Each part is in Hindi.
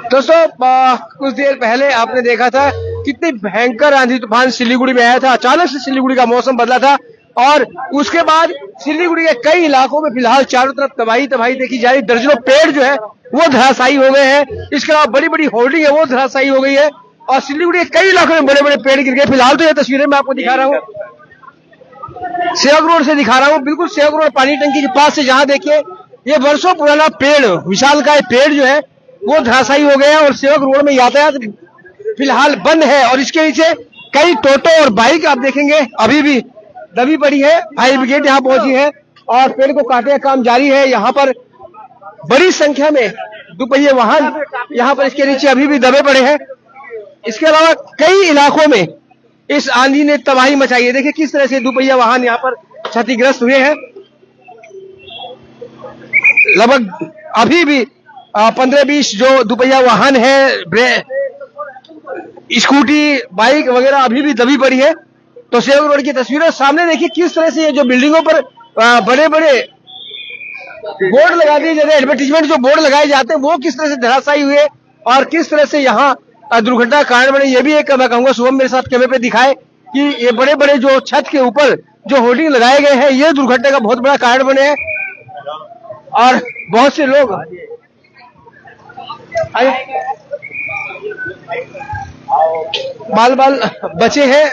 दोस्तों कुछ देर पहले आपने देखा था कितनी भयंकर आंधी तूफान सिलीगुड़ी में आया था। अचानक से सिलीगुड़ी का मौसम बदला था और उसके बाद सिलीगुड़ी के कई इलाकों में फिलहाल चारों तरफ तबाही तबाही देखी जा रही। दर्जनों पेड़ जो है वो धराशायी हो गए हैं। इसके अलावा बड़ी बड़ी होर्डिंग है वो धराशायी हो गई है और सिलीगुड़ी के कई इलाकों में बड़े बड़े पेड़ गिर गए। फिलहाल तो ये तस्वीरें मैं आपको दिखा रहा हूँ, सेवक रोड से दिखा रहा हूँ, बिल्कुल सेवक रोड पानी टंकी के पास से। जहाँ देखिए ये वर्षों पुराना पेड़, विशालकाय पेड़ जो है वो धराशायी हो गया और सेवक रोड में यातायात फिलहाल बंद है। और इसके नीचे कई टोटो और बाइक आप देखेंगे अभी भी दबी पड़ी है। फायर ब्रिगेड यहाँ पहुंची है और पेड़ को काटने का काम जारी है। यहाँ पर बड़ी संख्या में दुपहिए वाहन यहाँ पर इसके नीचे अभी भी दबे पड़े हैं। इसके अलावा कई इलाकों में इस आंधी ने तबाही मचाई है। देखिए किस तरह से दुपहिया वाहन यहाँ पर क्षतिग्रस्त हुए हैं। लगभग अभी भी 15-20 जो दुपहिया वाहन है, स्कूटी, बाइक वगैरह अभी भी दबी पड़ी है। तो सेवक रोड की तस्वीरें सामने देखिए किस तरह से ये जो बिल्डिंगों पर बड़े बड़े बोर्ड लगा दिए जाते हैं, एडवर्टीजमेंट जो बोर्ड लगाए जाते हैं वो किस तरह से धराशायी हुए और किस तरह से यहाँ दुर्घटना कारण बने। ये भी एक मैं कहूंगा शुभम मेरे साथ कैमरे पे दिखाए कि ये बड़े बड़े जो छत के ऊपर जो होर्डिंग लगाए गए हैं ये दुर्घटना का बहुत बड़ा कारण बने हैं और बहुत से लोग बाल बचे हैं।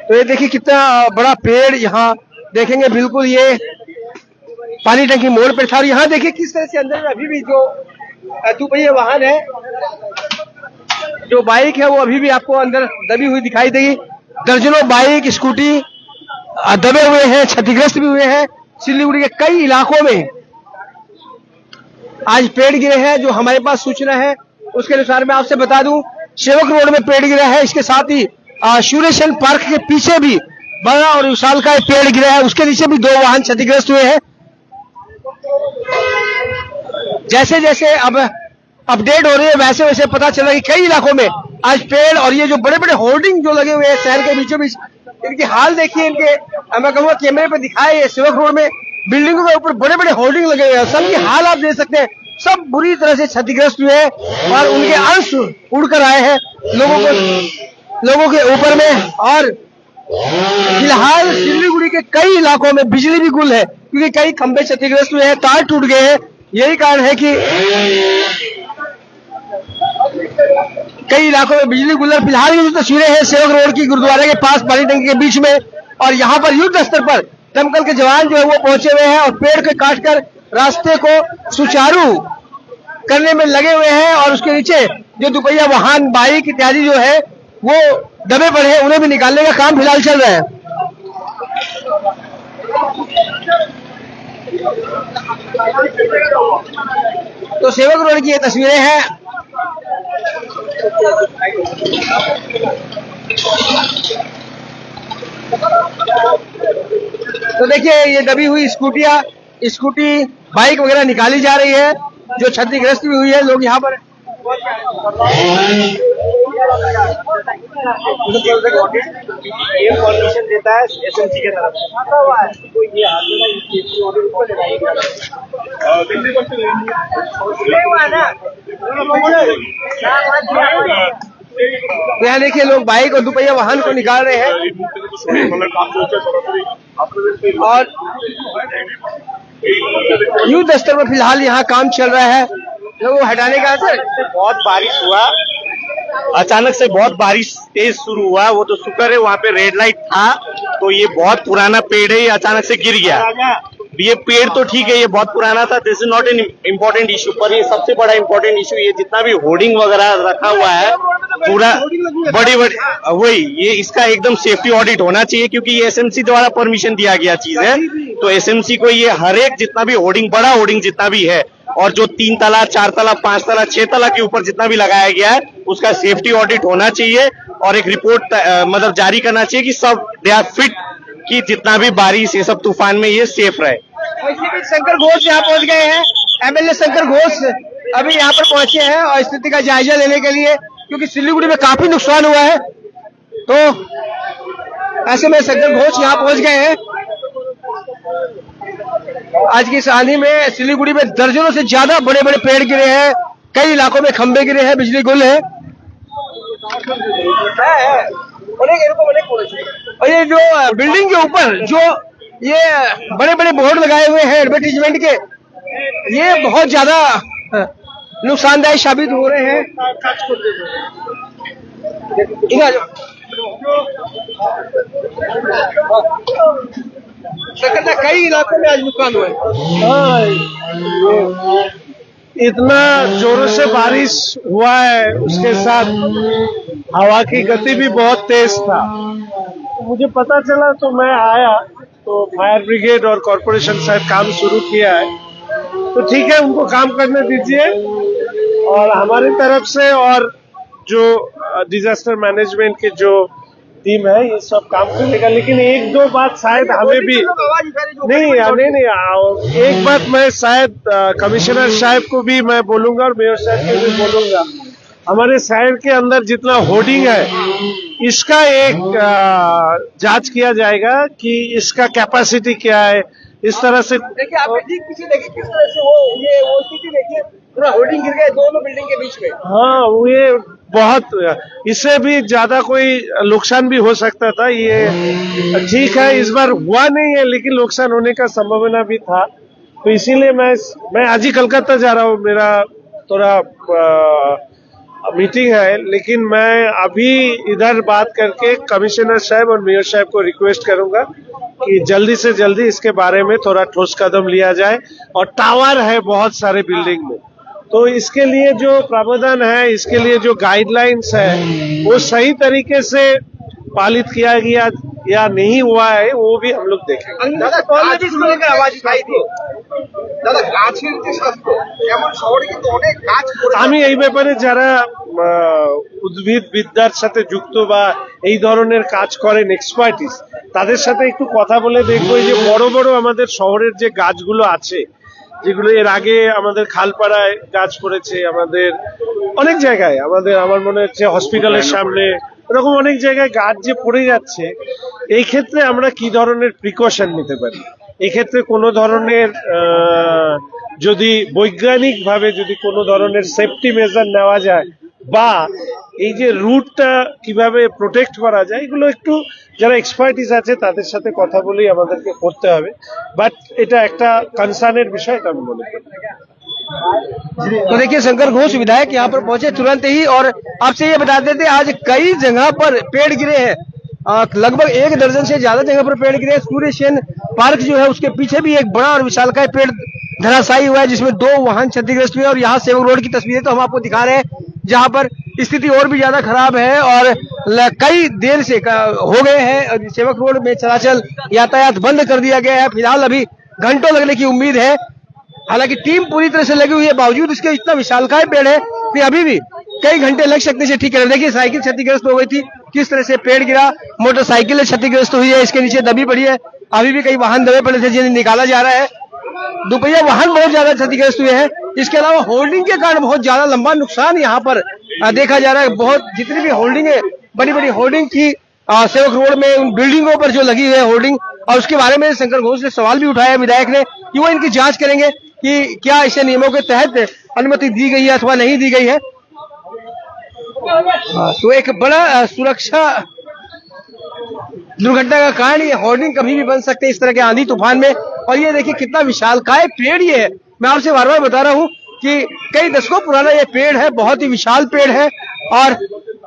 तो ये देखिए कितना बड़ा पेड़ यहाँ देखेंगे, बिल्कुल ये पानी टंकी मोड़ पर था। और यहाँ देखिए किस तरह से अंदर में अभी भी जो दुपहिया वाहन है, जो बाइक है वो अभी भी आपको अंदर दबी हुई दिखाई देगी। दर्जनों बाइक, स्कूटी दबे हुए हैं, क्षतिग्रस्त भी हुए हैं। सिलीगुड़ी के कई इलाकों में आज पेड़ गिरे हैं। जो हमारे पास सूचना है उसके अनुसार मैं आपसे बता दूं, सेवक रोड में पेड़ गिरा है। इसके साथ ही सूर्यसेन पार्क के पीछे भी बड़ा और विशालकाय पेड़ गिरा है, उसके नीचे भी 2 वाहन क्षतिग्रस्त हुए हैं। जैसे जैसे अब अपडेट हो रही है वैसे वैसे पता चला कि कई इलाकों में आज पेड़ और ये जो बड़े बड़े होर्डिंग जो लगे हुए हैं शहर के बीचों बीच, इनके हाल देखिए। इनके मैं कहूँगा कैमरे पे दिखाए, सेवक रोड में बिल्डिंगों के ऊपर बड़े बड़े होर्डिंग लगे हुए हैं। सबके हाल आप देख सकते हैं, सब बुरी तरह से क्षतिग्रस्त हुए हैं और उनके अंश उड़कर आए हैं लोगों के ऊपर में। और फिलहाल सिलीगुड़ी के कई इलाकों में बिजली भी गुल है क्योंकि कई खंभे क्षतिग्रस्त हुए हैं, तार टूट गए हैं। यही कारण है कि कई इलाकों में बिजली गुल है। फिलहाल ये जो तस्वीरें हैं सेवक रोड की, गुरुद्वारे के पास पानी टंकी के बीच में, और यहाँ पर युद्ध स्तर पर दमकल के जवान जो है वो पहुंचे हुए हैं और पेड़ को काटकर रास्ते को सुचारू करने में लगे हुए हैं। और उसके नीचे जो दुपहिया वाहन, बाइक इत्यादि जो है वो दबे पड़े हैं, उन्हें भी निकालने का काम फिलहाल चल रहा है। तो सेवक रोड की ये तस्वीरें हैं। तो देखिए ये दबी हुई स्कूटी, बाइक वगैरह निकाली जा रही है जो क्षतिग्रस्त भी हुई है। लोग यहाँ पर परमिशन देता है एसएमसी के तरफ से। यहाँ देखिए लोग बाइक और दुपहिया वाहन को निकाल रहे हैं और युद्ध स्तर पर फिलहाल यहाँ काम चल रहा है। लोगों को हटाने का असर, बहुत बारिश हुआ, अचानक से बहुत बारिश तेज शुरू हुआ। वो तो शुक्र है वहाँ पे रेड लाइट था, तो ये बहुत पुराना पेड़ है, ये अचानक से गिर गया। ये पेड़ तो ठीक है, ये बहुत पुराना था, this is not an important issue. पर ये सबसे बड़ा इम्पोर्टेंट इशू, ये जितना भी होर्डिंग वगैरह रखा हुआ है पूरा बड़ी वही, ये इसका एकदम सेफ्टी ऑडिट होना चाहिए क्योंकि ये एसएमसी द्वारा परमिशन दिया गया चीज है। तो एसएमसी को ये हर एक जितना भी होर्डिंग, बड़ा होर्डिंग जितना भी है और जो 3 तला, 4 तला, 5 तला, 6 तला के ऊपर जितना भी लगाया गया है उसका सेफ्टी ऑडिट होना चाहिए और एक रिपोर्ट मतलब जारी करना चाहिए कि सब दे आर फिट, कि जितना भी बारिश ये सब तूफान में ये सेफ रहे। शंकर घोष यहाँ पहुंच गए हैं, एमएलए शंकर घोष अभी यहाँ पर पहुंचे हैं और स्थिति का जायजा लेने के लिए, क्योंकि सिलीगुड़ी में काफी नुकसान हुआ है। तो ऐसे में शंकर घोष यहाँ पहुंच गए हैं आज की इस आंधी में सिलीगुड़ी में दर्जनों से ज्यादा बड़े बड़े पेड़ गिरे हैं, कई इलाकों में खंभे गिरे हैं, बिजली गुल है। और ये जो बिल्डिंग के ऊपर जो ये बड़े बड़े बोर्ड लगाए हुए हैं एडवर्टीजमेंट के, ये बहुत ज्यादा नुकसानदायक साबित हो रहे हैं। कई इलाकों में आज नुकसान हुआ है। इतना जोरों से बारिश हुआ है, उसके साथ हवा की गति भी बहुत तेज था। मुझे पता चला तो मैं आया, तो फायर ब्रिगेड और कॉरपोरेशन शायद काम शुरू किया है, तो ठीक है, उनको काम करने दीजिए। और हमारी तरफ से और जो डिजास्टर मैनेजमेंट की जो टीम है ये सब काम करेगा। लेकिन एक दो बात शायद हमें भी नहीं, एक बात मैं शायद कमिश्नर साहब को भी मैं बोलूंगा और मेयर साहब को भी बोलूंगा, हमारे शहर के अंदर जितना होर्डिंग है इसका एक जांच किया जाएगा कि इसका कैपेसिटी क्या है। इस तरह से देखिए, आप ठीक पीछे देखिए किस तरह से वो स्थिति देखिए, पूरा होर्डिंग गिर गए दोनों बिल्डिंग के बीच में। हाँ, ये बहुत, इससे भी ज्यादा कोई नुकसान भी हो सकता था। ये ठीक है, इस बार हुआ नहीं है, लेकिन नुकसान होने का संभावना भी था। तो इसीलिए मैं आज ही कलकत्ता जा रहा हूँ, मेरा थोड़ा मीटिंग है, लेकिन मैं अभी इधर बात करके कमिश्नर साहब और मेयर साहब को रिक्वेस्ट करूंगा कि जल्दी से जल्दी इसके बारे में थोड़ा ठोस कदम लिया जाए। और टावर है बहुत सारे बिल्डिंग में, तो इसके लिए जो प्रावधान है, इसके लिए जो गाइडलाइंस है, वो सही तरीके से पालित किया गया या नहीं हुआ है, वो भी हम लोग देखेंगे। दादा कॉलेज आवाज उठाई थी দাদা গাছের যে স্বাস্থ্য যেমন শহরে কিন্তু অনেক গাছ আমি এই ব্যাপারে যারা উদ্ভিদ বিদ্যার সাথে যুক্ত বা এই ধরনের কাজ করেন এক্সপার্টিস, তাদের সাথে একটু কথা বলে দেখবো যে বড় বড় আমাদের শহরের যে গাছগুলো আছে, যেগুলো এর আগে আমাদের খালপাড়ায় গাছ পড়েছে, আমাদের অনেক জায়গায়, আমার মনে হচ্ছে হসপিটালের সামনে, এরকম অনেক জায়গায় গাছ যে পড়ে যাচ্ছে, এই ক্ষেত্রে আমরা কি ধরনের প্রিকশন নিতে পারি। এক্ষেত্রে কোনো ধরনের যদি বৈজ্ঞানিক ভাবে যদি কোনো ধরনের সেফটি মেজার নেওয়া যায় বা এই যে রুটটা কিভাবে প্রোটেক্ট করা যায়, এগুলো একটু যারা এক্সপার্টিস আছে তাদের সাথে কথা বলেই আমাদেরকে করতে হবে। বাট এটা একটা কনসার্নের বিষয়, এটা আমি মনে করি। तो देखिए, शंकर घोष विधायक यहाँ पर पहुंचे तुरंत ही, और आपसे ये बता देते आज कई जगह पर पेड़ गिरे हैं, लगभग 1 दर्जन से ज्यादा जगह पर पेड़ गिरे हैं। सूर्य सेन पार्क जो है उसके पीछे भी एक बड़ा और विशालकाय पेड़ धराशायी हुआ है, जिसमें 2 वाहन क्षतिग्रस्त हुए। और यहाँ सेवक रोड की तस्वीरें तो हम आपको दिखा रहे हैं, जहाँ पर स्थिति और भी ज्यादा खराब है और कई देर से हो गए हैं सेवक रोड में चलाचल यातायात बंद कर दिया गया है। फिलहाल अभी घंटों लगने की उम्मीद है, हालांकि टीम पूरी तरह से लगी हुई है, बावजूद इसके इतना विशालकाय पेड़ है कि अभी भी कई घंटे लग सकते हैं ठीक है। देखिए, साइकिल क्षतिग्रस्त हो गई थी, किस तरह से पेड़ गिरा, मोटरसाइकिल क्षतिग्रस्त हुई है, इसके नीचे दबी पड़ी है। अभी भी कई वाहन दबे पड़े थे जिन्हें निकाला जा रहा है। दोपहिया वाहन बहुत ज्यादा क्षतिग्रस्त हुए हैं। इसके अलावा होल्डिंग के कारण बहुत ज्यादा लंबा नुकसान यहाँ पर देखा जा रहा है। बहुत जितनी भी होल्डिंग है, बड़ी बड़ी होल्डिंग थी सेवक रोड में, उन बिल्डिंगों पर जो लगी हुई है होल्डिंग, और उसके बारे में शंकर घोष ने सवाल भी उठाया विधायक ने कि वो इनकी जांच करेंगे कि क्या इसे नियमों के तहत अनुमति दी गई है अथवा नहीं दी गई है। तो एक बड़ा सुरक्षा दुर्घटना का कारण ये होर्डिंग कभी भी बन सकते हैं इस तरह के आंधी तूफान में। और ये देखिए कितना विशालकाय पेड़ ये है, मैं आपसे बार बार बता रहा हूँ कि कई दशकों पुराना ये पेड़ है, बहुत ही विशाल पेड़ है। और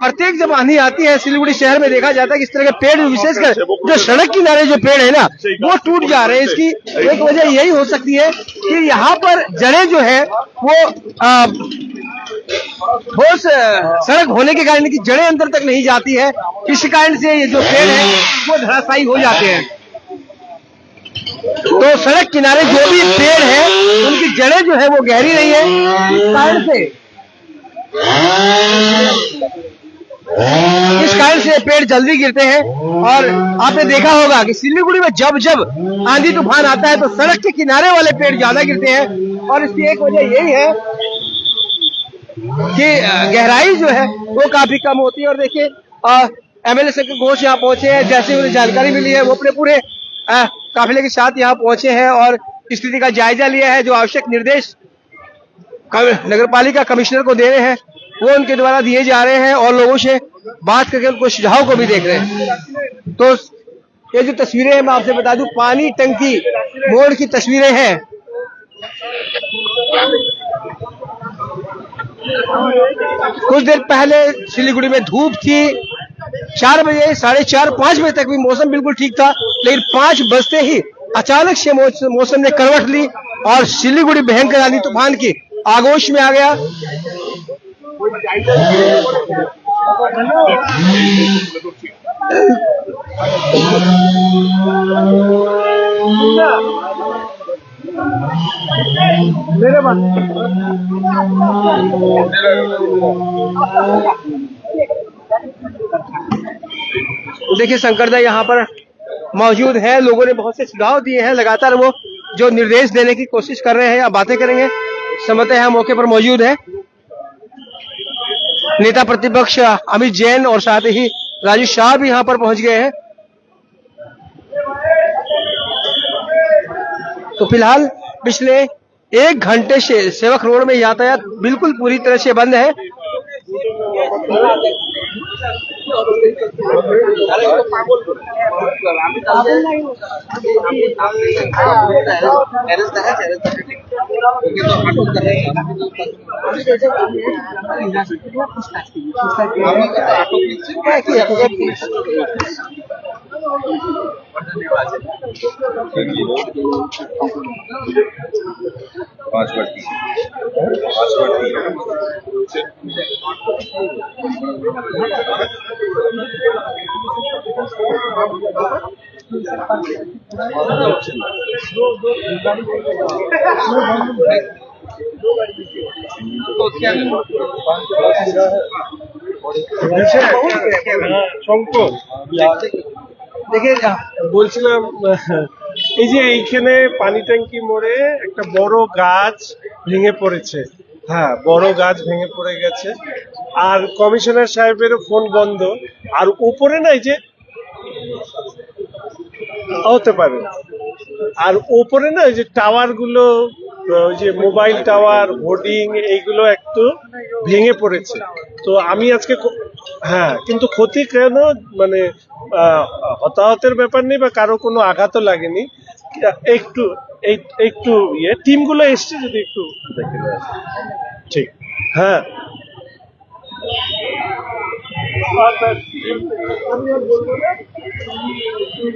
प्रत्येक जब आंधी आती है सिलीगुड़ी शहर में देखा जाता है कि इस तरह के पेड़, विशेषकर जो सड़क किनारे जो पेड़ है ना, वो टूट जा रहे हैं। इसकी एक वजह यही हो सकती है कि यहाँ पर जड़ें जो है वो ठोस सड़क होने के कारण की जड़ें अंदर तक नहीं जाती है, इस कारण से ये जो पेड़ है वो धराशायी हो जाते हैं। तो सड़क किनारे जो भी पेड़ है उनकी जड़ें जो है वो गहरी नहीं है, इस कारण से पेड़ जल्दी गिरते हैं। और आपने देखा होगा कि सिलीगुड़ी में जब जब आंधी तूफान आता है तो सड़क के किनारे वाले पेड़ ज्यादा गिरते हैं। और इसकी एक वजह यही है कि गहराई जो है वो काफी कम होती है। और देखिए, एमएलए शंकर घोष यहाँ पहुंचे हैं, जैसे उन्हें जानकारी मिली है वो अपने पूरे काफिले के साथ यहाँ पहुंचे हैं और स्थिति का जायजा लिया है। जो आवश्यक निर्देश नगरपालिका कमिश्नर को दे रहे हैं वो उनके द्वारा दिए जा रहे हैं और लोगों से बात करके उनको सुझाव को भी देख रहे हैं। तो ये जो तस्वीरें हैं मैं आपसे बता दूं, पानी टंकी मोड़ की तस्वीरें हैं। कुछ देर पहले सिलीगुड़ी में धूप थी, 4 बजे 4:30 5 बजे तक भी मौसम बिल्कुल ठीक था, लेकिन 5 बजते ही अचानक से मौसम ने करवट ली और सिलीगुड़ी भयंकर आंधी तूफान की आगोश में आ गया। देखिए शंकरदा यहाँ पर मौजूद है, लोगों ने बहुत से सुझाव दिए हैं, लगातार वो जो निर्देश देने की कोशिश कर रहे हैं या बातें करेंगे। समझते हैं मौके पर मौजूद है नेता प्रतिपक्ष अमित जैन और साथ ही राजू शाह भी यहाँ पर पहुंच गए हैं। तो फिलहाल पिछले 1 घंटे से सेवक रोड में यातायात बिल्कुल पूरी तरह से बंद है। দেখে বলছিলাম এই যে এইখানে পানি ট্যাঙ্কি মোড়ে একটা বড় গাছ ভেঙে পড়েছে। হ্যাঁ, বড় গাছ ভেঙে পড়ে গেছে আর কমিশনার সাহেবেরও ফোন বন্ধ। আর উপরে না এই যে হতে পারে, আর উপরে না এই যে টাওয়ার গুলো, ওই যে মোবাইল টাওয়ার হোর্ডিং এইগুলো একটু ভেঙে পড়েছে। তো আমি আজকে হ্যাঁ, কিন্তু ক্ষতি কেন মানে হতাহতের ব্যাপার নেই বা কারো কোনো আঘাতও লাগেনি। একটু একটু টিমগুলো এসছে, যদি একটু দেখে নেয়। ঠিক, হ্যাঁ।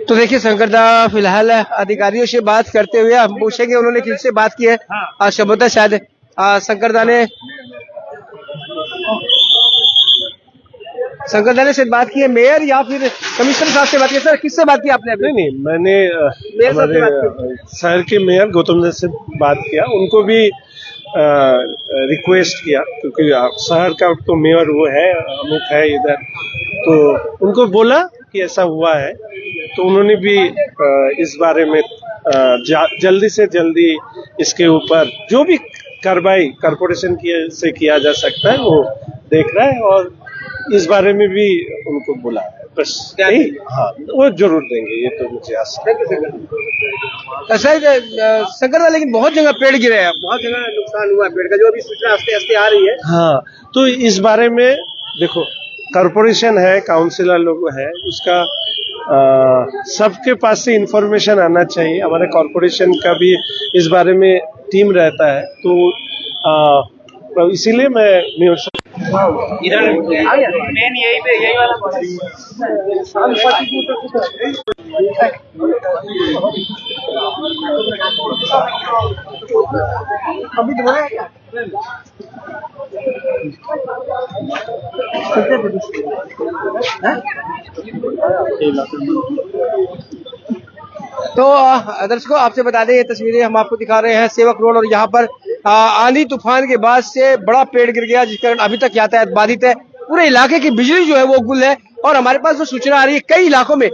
तो देखिए शंकरदा फिलहाल अधिकारियों से बात करते हुए हम पूछेंगे उन्होंने किससे बात की है। संभवतः शायद शंकरदा ने से बात की है मेयर या फिर कमिश्नर साहब से बात की। सर किससे बात की आपने अभी? नहीं, मैंने हमारे शहर के मेयर गौतम देव से बात किया, उनको भी रिक्वेस्ट किया क्योंकि शहर का तो मेयर वो है, अमित है इधर, तो उनको बोला कि ऐसा हुआ है। तो उन्होंने भी इस बारे में जल्दी से जल्दी इसके ऊपर जो भी कार्रवाई कॉर्पोरेशन से किया जा सकता है वो देख रहा है और इस बारे में भी उनको बोला है। बस यही, हाँ, वो जरूर देंगे, ये तो मुझे आशा है। शंकरदा लेकिन बहुत जगह पेड़ गिरे हैं, बहुत जगह नुकसान हुआ पेड़ का, जो अभी सूचना आस्ते आस्ते आ रही है। हाँ, तो इस बारे में देखो कॉर्पोरेशन है, काउंसिलर लोग है, उसका सबके पास से इंफॉर्मेशन आना चाहिए। हमारे कॉर्पोरेशन का भी इस बारे में टीम रहता है, तो इसीलिए मैं इधर मेन यही वाला अभी तो दर्शकों आपसे बता दें ये तस्वीरें हम आपको दिखा रहे हैं सेवक रोड, और यहाँ पर आंधी तूफान के बाद से बड़ा पेड़ गिर गया जिस कारण अभी तक यातायात बाधित है। पूरे इलाके की बिजली जो है वो गुल है और हमारे पास जो सूचना आ रही है कई इलाकों में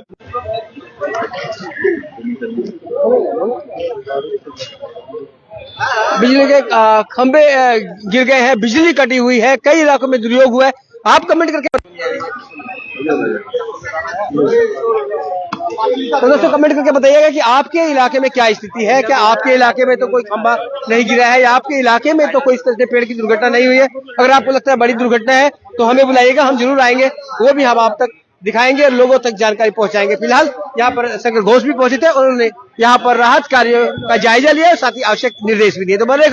बिजली के खंभे गिर गए हैं, बिजली कटी हुई है, कई इलाकों में दुर्योग हुआ है। आप कमेंट करके तो दोस्तों कमेंट करके बताइएगा कि आपके इलाके में क्या स्थिति है, क्या आपके इलाके में तो कोई खंभा नहीं गिरा है या आपके इलाके में तो कोई इस तरह से पेड़ की दुर्घटना नहीं हुई है। अगर आपको लगता है बड़ी दुर्घटना है तो हमें बुलाइएगा, हम जरूर आएंगे, वो भी हम आप तक दिखाएंगे और लोगों तक जानकारी पहुंचाएंगे। फिलहाल यहाँ पर शंकर घोष भी पहुंचे थे और उन्होंने यहाँ पर राहत कार्यों का जायजा लिया और साथ ही आवश्यक निर्देश भी दिए। तो बने